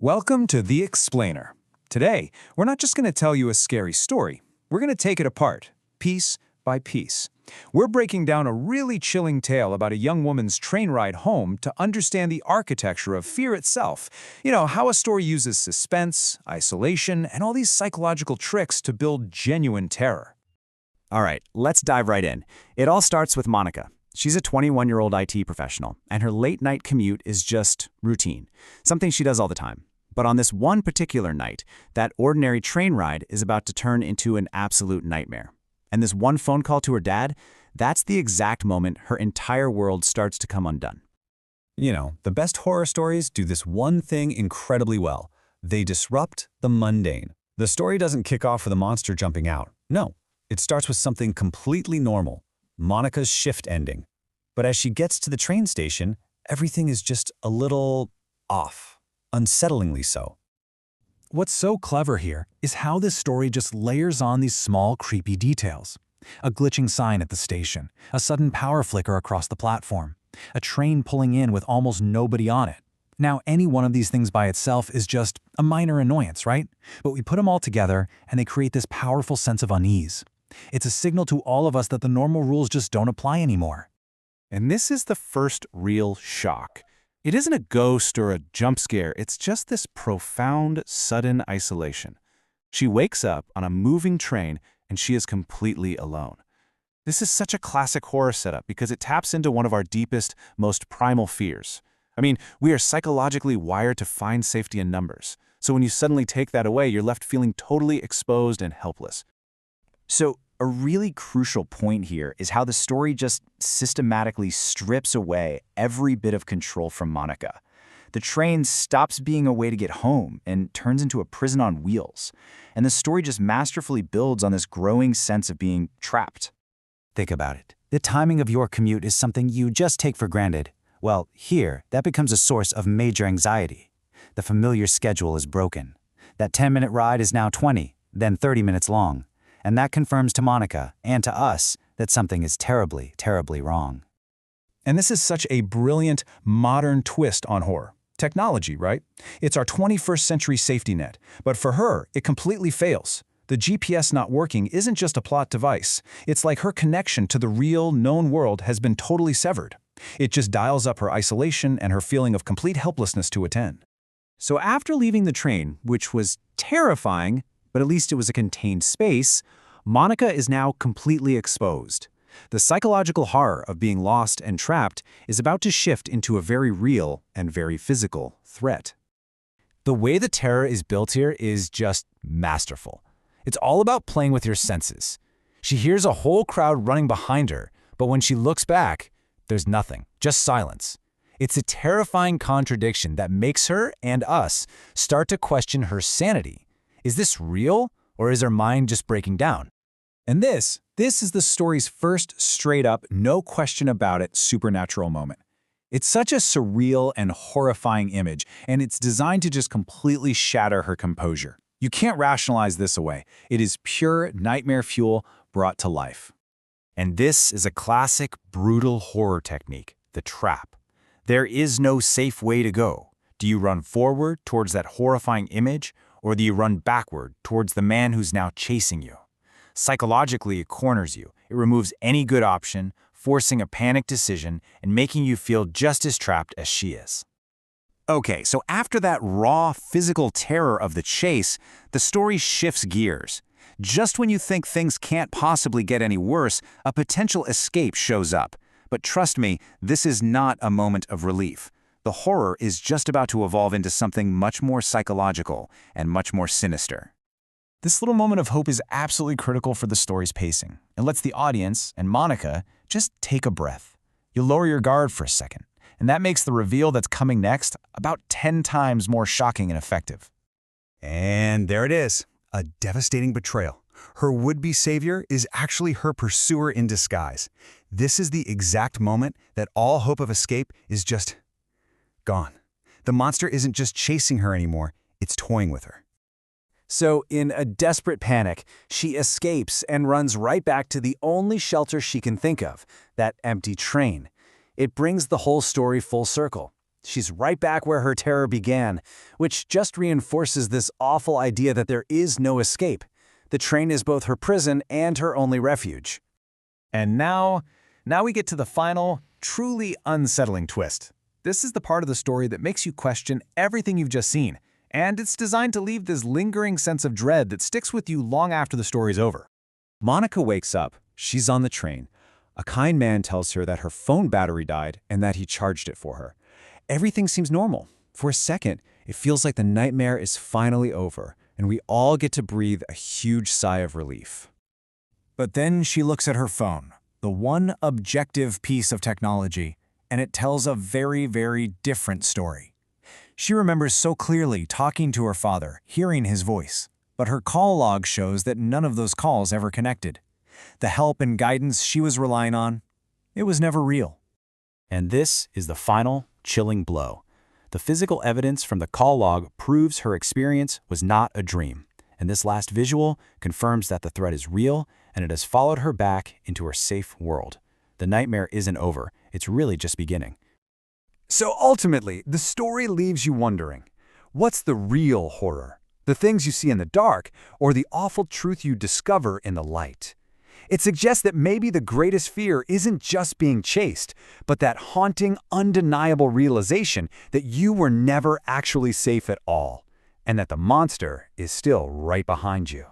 Welcome to The Explainer. Today, we're not just going to tell you a scary story. We're going to take it apart, piece by piece. We're breaking down a really chilling tale about a young woman's train ride home to understand the architecture of fear itself. You know, how a story uses suspense, isolation, and all these psychological tricks to build genuine terror. All right, let's dive right in. It all starts with Monica. She's a 21-year-old IT professional, and her late-night commute is just routine, something she does all the time. But on this one particular night, that ordinary train ride is about to turn into an absolute nightmare. And this one phone call to her dad, that's the exact moment her entire world starts to come undone. You know, the best horror stories do this one thing incredibly well. They disrupt the mundane. The story doesn't kick off with a monster jumping out. No, it starts with something completely normal, Monica's shift ending. But as she gets to the train station, everything is just a little off, unsettlingly so. What's so clever here is how this story just layers on these small, creepy details. A glitching sign at the station, a sudden power flicker across the platform, a train pulling in with almost nobody on it. Now, any one of these things by itself is just a minor annoyance, right? But we put them all together and they create this powerful sense of unease. It's a signal to all of us that the normal rules just don't apply anymore. And this is the first real shock. It isn't a ghost or a jump scare, it's just this profound, sudden isolation. She wakes up on a moving train and she is completely alone. This is such a classic horror setup because it taps into one of our deepest, most primal fears. I mean, we are psychologically wired to find safety in numbers. So when you suddenly take that away, you're left feeling totally exposed and helpless. So, a really crucial point here is how the story just systematically strips away every bit of control from Monica. The train stops being a way to get home and turns into a prison on wheels. And the story just masterfully builds on this growing sense of being trapped. Think about it. The timing of your commute is something you just take for granted. Well, here, that becomes a source of major anxiety. The familiar schedule is broken. That 10-minute ride is now 20, then 30 minutes long. And that confirms to Monica, and to us, that something is terribly, terribly wrong. And this is such a brilliant, modern twist on horror. Technology, right? It's our 21st century safety net. But for her, it completely fails. The GPS not working isn't just a plot device. It's like her connection to the real, known world has been totally severed. It just dials up her isolation and her feeling of complete helplessness to attend. So after leaving the train, which was terrifying, but at least it was a contained space, Monica is now completely exposed. The psychological horror of being lost and trapped is about to shift into a very real and very physical threat. The way the terror is built here is just masterful. It's all about playing with your senses. She hears a whole crowd running behind her, but when she looks back, there's nothing, just silence. It's a terrifying contradiction that makes her and us start to question her sanity. Is this real, or is her mind just breaking down? And this is the story's first straight-up, no question about it, supernatural moment. It's such a surreal and horrifying image, and it's designed to just completely shatter her composure. You can't rationalize this away. It is pure nightmare fuel brought to life. And this is a classic, brutal horror technique, the trap. There is no safe way to go. Do you run forward towards that horrifying image, or do you run backward towards the man who's now chasing you? Psychologically, it corners you. It removes any good option, forcing a panic decision and making you feel just as trapped as she is. Okay, so after that raw, physical terror of the chase, the story shifts gears. Just when you think things can't possibly get any worse, a potential escape shows up. But trust me, this is not a moment of relief. The horror is just about to evolve into something much more psychological and much more sinister. This little moment of hope is absolutely critical for the story's pacing. It lets the audience, and Monica, just take a breath. You lower your guard for a second, and that makes the reveal that's coming next about 10 times more shocking and effective. And there it is, a devastating betrayal. Her would-be savior is actually her pursuer in disguise. This is the exact moment that all hope of escape is just gone. The monster isn't just chasing her anymore, it's toying with her. So, in a desperate panic, she escapes and runs right back to the only shelter she can think of, that empty train. It brings the whole story full circle. She's right back where her terror began, which just reinforces this awful idea that there is no escape. The train is both her prison and her only refuge. And now we get to the final, truly unsettling twist. This is the part of the story that makes you question everything you've just seen, and it's designed to leave this lingering sense of dread that sticks with you long after the story's over. Monica wakes up. She's on the train. A kind man tells her that her phone battery died and that he charged it for her. Everything seems normal. For a second, it feels like the nightmare is finally over, and we all get to breathe a huge sigh of relief. But then she looks at her phone, the one objective piece of technology, and it tells a very, very different story. She remembers so clearly talking to her father, hearing his voice, but her call log shows that none of those calls ever connected. The help and guidance she was relying on, it was never real. And this is the final, chilling blow. The physical evidence from the call log proves her experience was not a dream, and this last visual confirms that the threat is real and it has followed her back into her safe world. The nightmare isn't over, it's really just beginning. So ultimately, the story leaves you wondering, what's the real horror? The things you see in the dark, or the awful truth you discover in the light? It suggests that maybe the greatest fear isn't just being chased, but that haunting, undeniable realization that you were never actually safe at all, and that the monster is still right behind you.